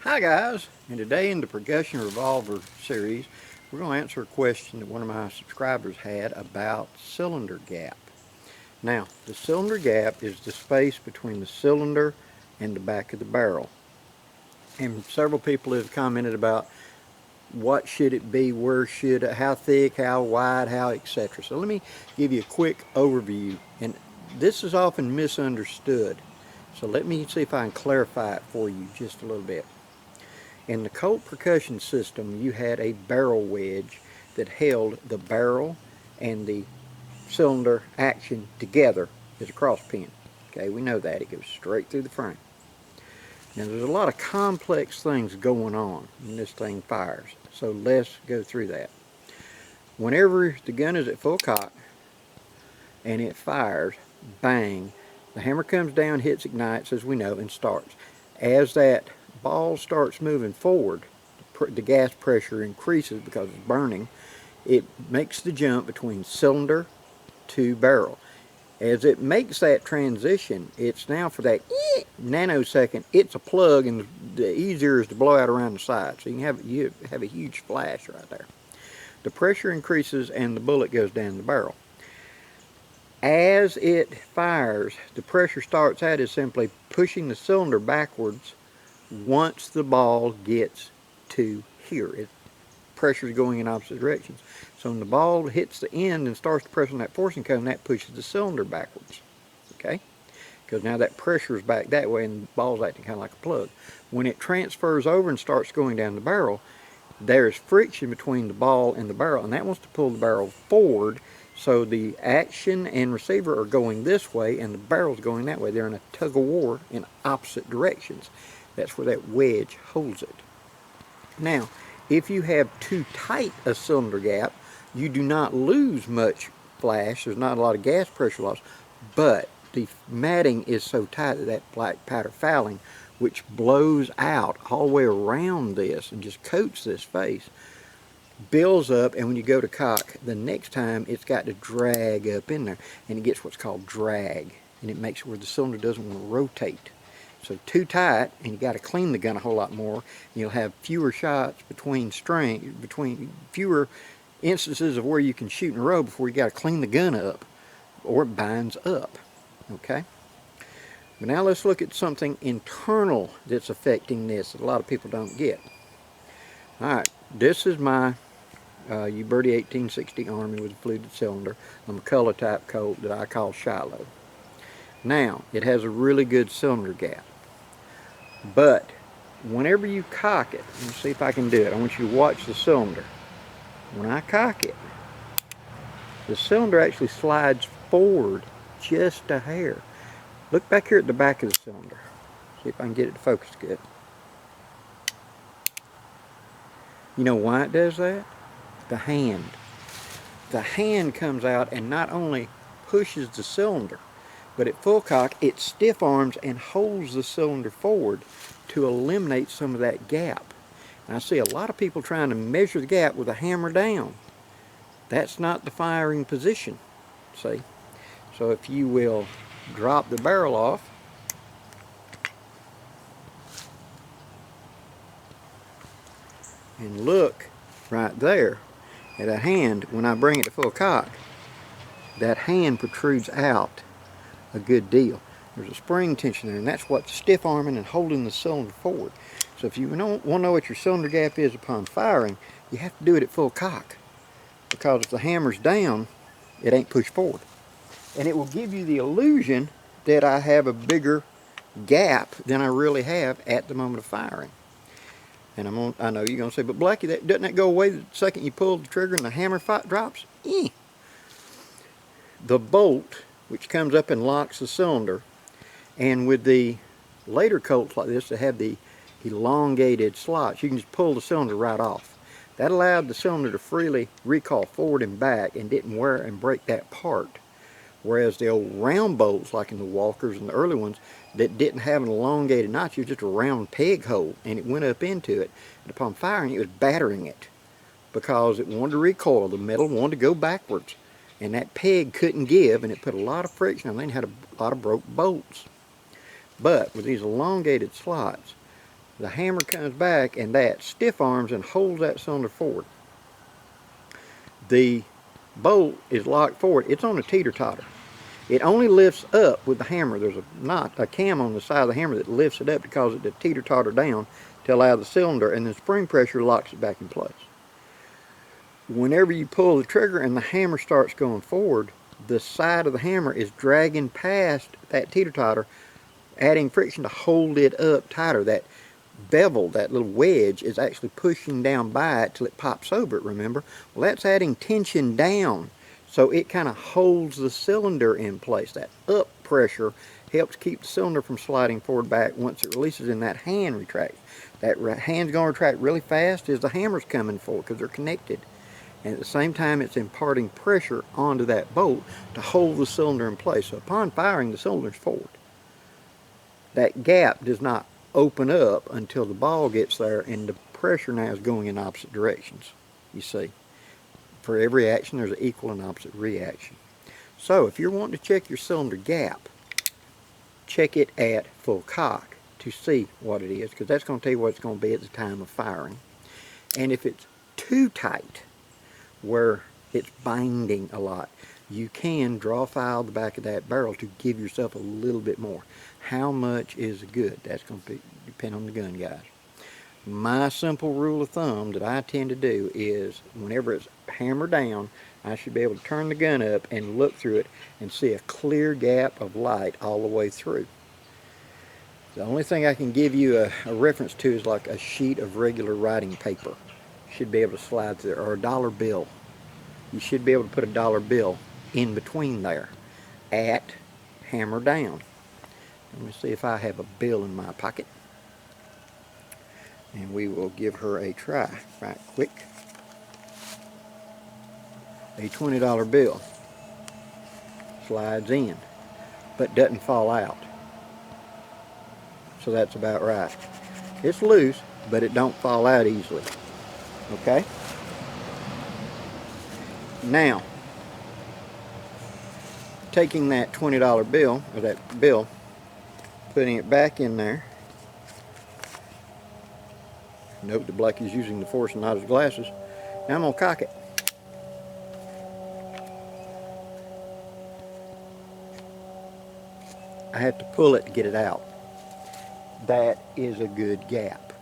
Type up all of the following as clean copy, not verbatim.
Hi guys, and today in the percussion revolver series we're going to answer a question that one of my subscribers had about cylinder gap. Now the cylinder gap is the space between the cylinder and the back of the barrel, and several people have commented about what should it be, where should it, how thick, how wide, how etc. So let me give you a quick overview, and this is often misunderstood, so let me see if I can clarify it for you just a little bit. In the Colt percussion system, you had a barrel wedge that held the barrel and the cylinder action together as a cross pin. Okay, we know that. It goes straight through the frame. Now there's a lot of complex things going on when this thing fires, so let's go through that. Whenever the gun is at full cock and it fires, bang, the hammer comes down, hits ignites as we know, and starts. As that ball starts moving forward, the gas pressure increases because it's burning. It makes the jump between cylinder to barrel. As it makes that transition, it's now for that nanosecond, it's a plug, and the easier is to blow out around the side. So you have a huge flash right there. The pressure increases and the bullet goes down the barrel. As it fires, the pressure starts out as simply pushing the cylinder backwards. Once the ball gets to here, pressure is going in opposite directions. So when the ball hits the end and starts to press on that forcing cone, that pushes the cylinder backwards. Okay? Because now that pressure is back that way and the ball's acting kind of like a plug. When it transfers over and starts going down the barrel, there's friction between the ball and the barrel, and that wants to pull the barrel forward. So the action and receiver are going this way and the barrel's going that way. They're in a tug of war in opposite directions. That's where that wedge holds it. Now, if you have too tight a cylinder gap, you do not lose much flash. There's not a lot of gas pressure loss, but the matting is so tight that that black powder fouling, which blows out all the way around this and just coats this face, builds up, and when you go to cock the next time, it's got to drag up in there, and it gets what's called drag, and it makes it where the cylinder doesn't want to rotate. So too tight, and you got to clean the gun a whole lot more. You'll have fewer shots between fewer instances of where you can shoot in a row before you got to clean the gun up, or it binds up. Okay. But now let's look at something internal that's affecting this that a lot of people don't get. All right, this is my Uberti 1860 Army with a fluted cylinder. I'm a color type Colt that I call Shiloh. Now, it has a really good cylinder gap. But whenever you cock it, let's see if I can do it. I want you to watch the cylinder. When I cock it, the cylinder actually slides forward just a hair. Look back here at the back of the cylinder. See if I can get it to focus good. You know why it does that? The hand. The hand comes out and not only pushes the cylinder, but at full cock, it stiff arms and holds the cylinder forward to eliminate some of that gap. And I see a lot of people trying to measure the gap with a hammer down. That's not the firing position, see? So if you will drop the barrel off, and look right there at a hand, when I bring it to full cock, that hand protrudes out a good deal. There's a spring tension there, and that's what's stiff arming and holding the cylinder forward. So if you want to know what your cylinder gap is upon firing, you have to do it at full cock, because if the hammer's down, it ain't pushed forward. And it will give you the illusion that I have a bigger gap than I really have at the moment of firing. And I know you're going to say, but Blackie, doesn't that go away the second you pull the trigger and the hammer drops? The bolt, which comes up and locks the cylinder, and with the later Colts like this that have the elongated slots, you can just pull the cylinder right off. That allowed the cylinder to freely recoil forward and back and didn't wear and break that part. Whereas the old round bolts, like in the Walkers and the early ones, that didn't have an elongated notch, it was just a round peg hole, and it went up into it. And upon firing, it was battering it because it wanted to recoil. The metal wanted to go backwards, and that peg couldn't give, and it put a lot of friction on it and had a lot of broke bolts. But with these elongated slots, the hammer comes back and that stiff arms and holds that cylinder forward. The bolt is locked forward. It's on a teeter-totter. It only lifts up with the hammer. There's a cam on the side of the hammer that lifts it up to cause it to teeter-totter down to allow the cylinder, and the spring pressure locks it back in place. Whenever you pull the trigger and the hammer starts going forward, the side of the hammer is dragging past that teeter-totter, adding friction to hold it up tighter. That bevel, that little wedge, is actually pushing down by it till it pops over it, remember? Well, that's adding tension down, so it kind of holds the cylinder in place. That up pressure helps keep the cylinder from sliding forward back once it releases and that hand retracts. That hand's going to retract really fast as the hammer's coming forward because they're connected. And at the same time, it's imparting pressure onto that bolt to hold the cylinder in place. So upon firing, the cylinder's forward. That gap does not open up until the ball gets there, and the pressure now is going in opposite directions, you see. For every action, there's an equal and opposite reaction. So if you're wanting to check your cylinder gap, check it at full cock to see what it is, because that's going to tell you what it's going to be at the time of firing. And if it's too tight, where it's binding a lot, you can draw file the back of that barrel to give yourself a little bit more. How much is good? That's going to depend on the gun, guys. My simple rule of thumb that I tend to do is whenever it's hammered down, I should be able to turn the gun up and look through it and see a clear gap of light all the way through. The only thing I can give you a reference to is like a sheet of regular writing paper. You should be able to slide through there, or a dollar bill. You should be able to put a dollar bill in between there at hammer down. Let me see if I have a bill in my pocket. And we will give her a try right quick. A $20 bill slides in, but doesn't fall out. So that's about right. It's loose, but it don't fall out easily. Okay? Now, taking that $20 bill, or that bill, putting it back in there. Note the black is using the force and not his glasses. Now I'm going to cock it. I have to pull it to get it out. That is a good gap.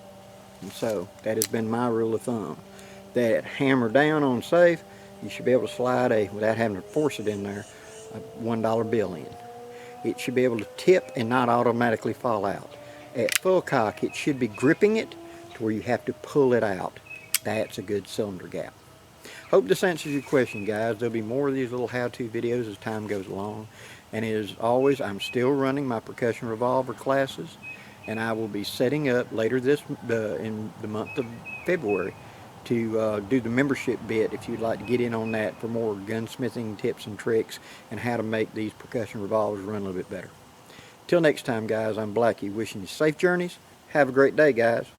And so that has been my rule of thumb. That hammer down on safe, you should be able to slide without having to force it in there, a $1 bill in. It should be able to tip and not automatically fall out. At full cock, it should be gripping it to where you have to pull it out. That's a good cylinder gap. Hope this answers your question, guys. There'll be more of these little how-to videos as time goes along. And as always, I'm still running my percussion revolver classes, and I will be setting up later in the month of February to do the membership bit if you'd like to get in on that for more gunsmithing tips and tricks and how to make these percussion revolvers run a little bit better. Till next time, guys, I'm Blackie, wishing you safe journeys. Have a great day, guys.